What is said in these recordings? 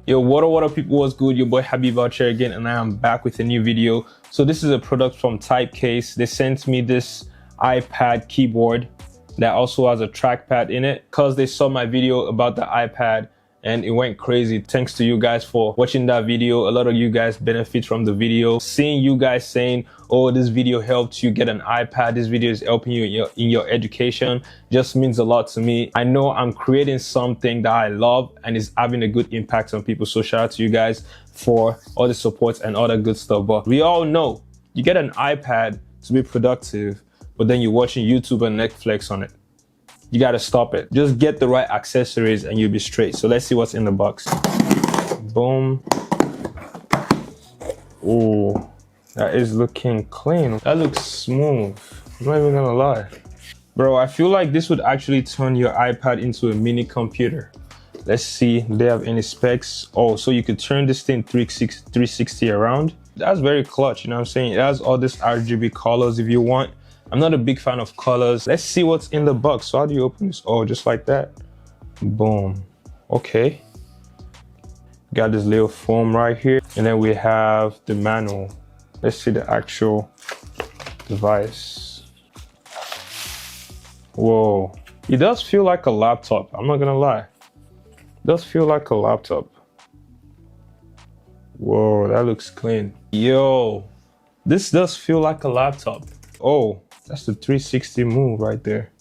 Yo, what up people, what's good? Your boy Habib out here again, and I am back with a new video. So this is a product from Typecase. They sent me this iPad keyboard that also has a trackpad in it because they saw my video about the iPad and it went crazy. Thanks to you guys for watching that video. A lot of you guys benefit from the video. Seeing you guys saying, oh, this video helped you get an iPad, this video is helping you in your education, just means a lot to me. I know I'm creating something that I love and is having a good impact on people. So shout out to you guys for all the support and all that good stuff. But we all know you get an iPad to be productive, but then you're watching YouTube and Netflix on it. You gotta stop it. Just get the right accessories and you'll be straight. So let's see what's in the box. Boom. Oh, that is looking clean. That looks smooth. I'm not even gonna lie. Bro, I feel like this would actually turn your iPad into a mini computer. Let's see, do they have any specs? Oh, so you could turn this thing 360 around. That's very clutch, you know what I'm saying? It has all this RGB colors if you want. I'm not a big fan of colors. Let's see what's in the box. So how do you open this? Oh, just like that. Boom. Okay. Got this little foam right here. And then we have the manual. Let's see the actual device. Whoa. It does feel like a laptop. I'm not gonna lie. It does feel like a laptop. Whoa, that looks clean. Yo, this does feel like a laptop. Oh. That's the 360 move right there.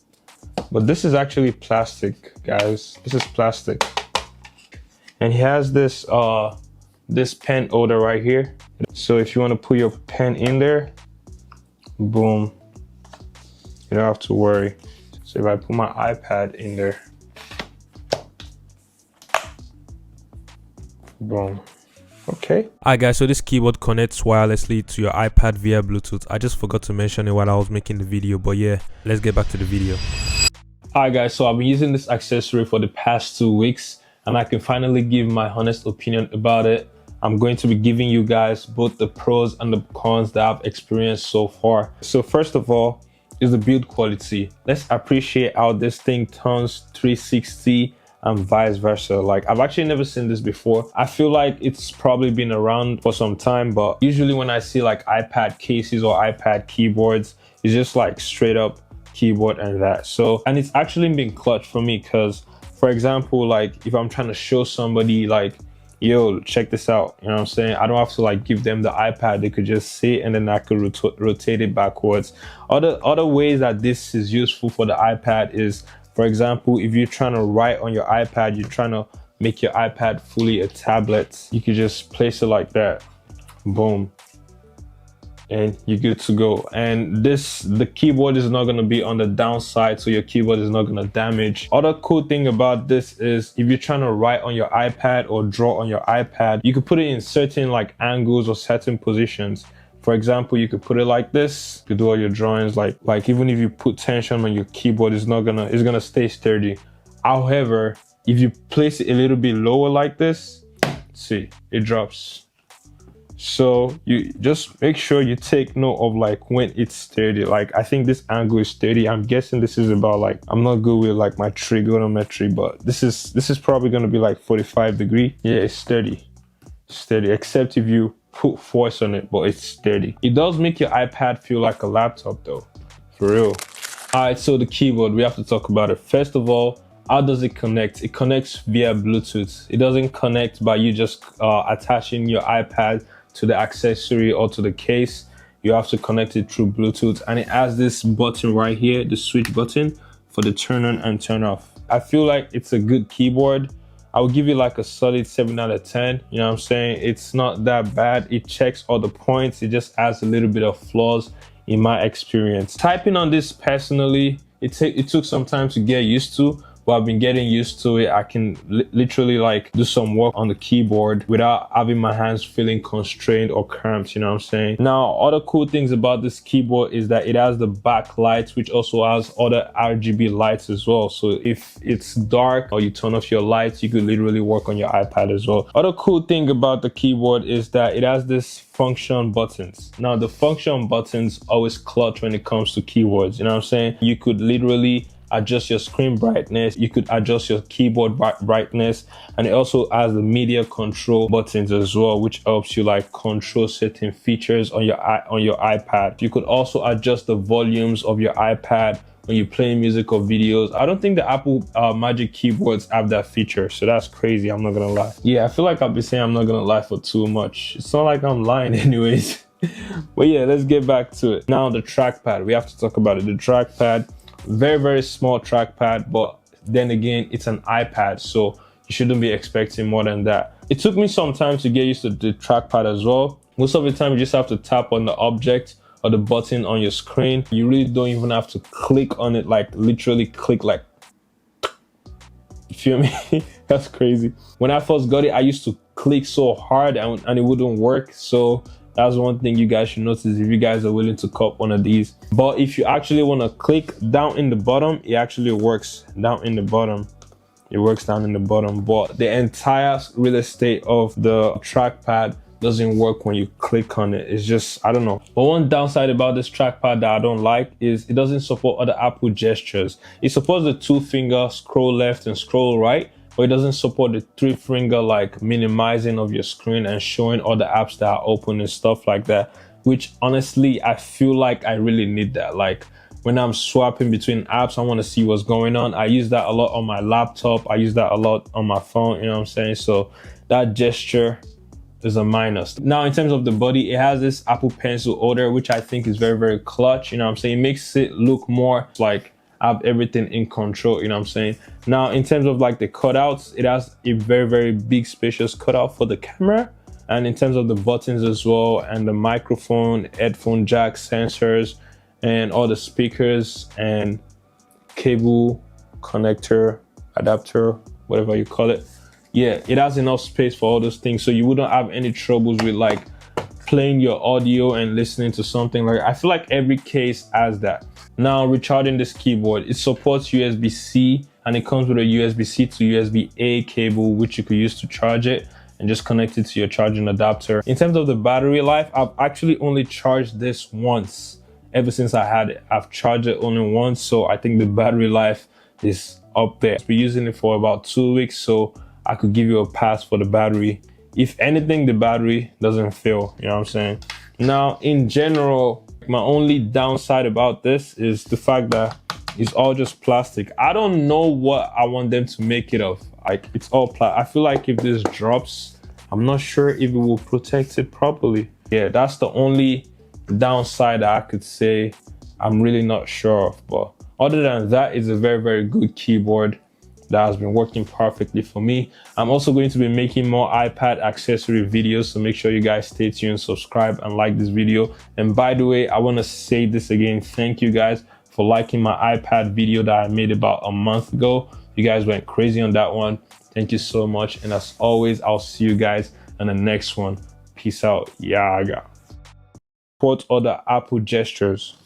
But this is actually plastic, guys. This is plastic. And he has this this pen holder right here. So if you want to put your pen in there, boom, you don't have to worry. So if I put my iPad in there, boom. Okay. Alright guys, so this keyboard connects wirelessly to your iPad via Bluetooth. I just forgot to mention it while I was making the video, but yeah, let's get back to the video. Alright guys, so I've been using this accessory for the past 2 weeks and I can finally give my honest opinion about it. I'm going to be giving you guys both the pros and the cons that I've experienced so far. So first of all is the build quality. Let's appreciate how this thing turns 360 and vice versa. Like, I've actually never seen this before. I feel like it's probably been around for some time, but usually when I see like iPad cases or iPad keyboards, it's just like straight up keyboard and that. So, and it's actually been clutch for me because, for example, like if I'm trying to show somebody like, yo, check this out, you know what I'm saying? I don't have to like give them the iPad. They could just see it and then I could rotate it backwards. Other ways that this is useful for the iPad is, for example, if you're trying to write on your iPad, you're trying to make your iPad fully a tablet, you could just place it like that, boom, and you're good to go. And the keyboard is not going to be on the downside, so your keyboard is not going to damage. Other cool thing about this is if you're trying to write on your iPad or draw on your iPad, you could put it in certain like angles or certain positions. For example, you could put it like this. You could do all your drawings like even if you put tension on your keyboard, it's gonna stay sturdy. However, if you place it a little bit lower like this, see, it drops. So you just make sure you take note of like when it's sturdy. Like I think this angle is sturdy. I'm guessing this is about like, I'm not good with like my trigonometry, but this is probably gonna be like 45 degrees. Yeah, it's sturdy, except if you put force on it, but it's sturdy. It does make your iPad feel like a laptop though, for real. All right, so the keyboard, we have to talk about it. First of all, how does it connect? It connects via Bluetooth. It doesn't connect by you just attaching your iPad to the accessory or to the case. You have to connect it through Bluetooth, and it has this button right here, the switch button for the turn on and turn off. I feel like it's a good keyboard. I would give it like a solid 7 out of 10. You know what I'm saying? It's not that bad. It checks all the points. It just has a little bit of flaws in my experience. Typing on this personally, it took some time to get used to, but I've been getting used to it. I can literally like do some work on the keyboard without having my hands feeling constrained or cramped, you know what I'm saying? Now, other cool things about this keyboard is that it has the backlights, which also has other RGB lights as well. So if it's dark or you turn off your lights, you could literally work on your iPad as well. Other cool thing about the keyboard is that it has this function buttons. Now, the function buttons always clutch when it comes to keyboards, you know what I'm saying? You could literally adjust your screen brightness, you could adjust your keyboard brightness, and it also has the media control buttons as well, which helps you like control certain features on your iPad. You could also adjust the volumes of your iPad when you're playing music or videos. I don't think the Apple Magic keyboards have that feature, so that's crazy. I'm not gonna lie. Yeah, I feel like I've been saying I'm not gonna lie for too much. It's not like I'm lying anyways. But yeah, let's get back to it. Now the trackpad, we have to talk about it. The trackpad, very small trackpad, but then again, it's an iPad, so you shouldn't be expecting more than that. It took me some time to get used to the trackpad as well. Most of the time, you just have to tap on the object or the button on your screen. You really don't even have to click on it, like literally click like, you feel me? That's crazy. When I first got it, I used to click so hard and it wouldn't work. So that's one thing you guys should notice if you guys are willing to cop one of these. But if you actually want to click down in the bottom, it actually works down in the bottom. It works down in the bottom, but the entire real estate of the trackpad doesn't work when you click on it. It's just, I don't know. But one downside about this trackpad that I don't like is it doesn't support other Apple gestures. It supports the 2-finger scroll left and scroll right, but it doesn't support the 3-finger like minimizing of your screen and showing all the apps that are open and stuff like that, which honestly, I feel like I really need that. Like when I'm swapping between apps, I want to see what's going on. I use that a lot on my laptop. I use that a lot on my phone, you know what I'm saying? So that gesture is a minus. Now, in terms of the body, it has this Apple Pencil holder, which I think is very clutch, you know what I'm saying? It makes it look more like I have everything in control, you know what I'm saying? Now, in terms of like the cutouts, it has a very big spacious cutout for the camera. And in terms of the buttons as well, and the microphone, headphone jack, sensors, and all the speakers and cable connector, adapter, whatever you call it. Yeah, it has enough space for all those things, so you wouldn't have any troubles with like playing your audio and listening to something. Like, I feel like every case has that. Now, recharging this keyboard, it supports USB-C, and it comes with a USB-C to USB-A cable, which you could use to charge it and just connect it to your charging adapter. In terms of the battery life, I've actually only charged this once. Ever since I had it, I've charged it only once, so I think the battery life is up there. I've been using it for about 2 weeks, so I could give you a pass for the battery. If anything, the battery doesn't fail, you know what I'm saying? Now, in general, my only downside about this is the fact that it's all just plastic. I don't know what I want them to make it of. Like, it's all plastic. I feel like if this drops, I'm not sure if it will protect it properly. Yeah, that's the only downside that I could say I'm really not sure of. But other than that, it's a very good keyboard that has been working perfectly for me. I'm also going to be making more iPad accessory videos, so make sure you guys stay tuned, subscribe, and like this video. And by the way, I want to say this again, thank you guys for liking my iPad video that I made about a month ago. You guys went crazy on that one. Thank you so much, and as always, I'll see you guys in the next one. Peace out. Yaga. Support other Apple gestures.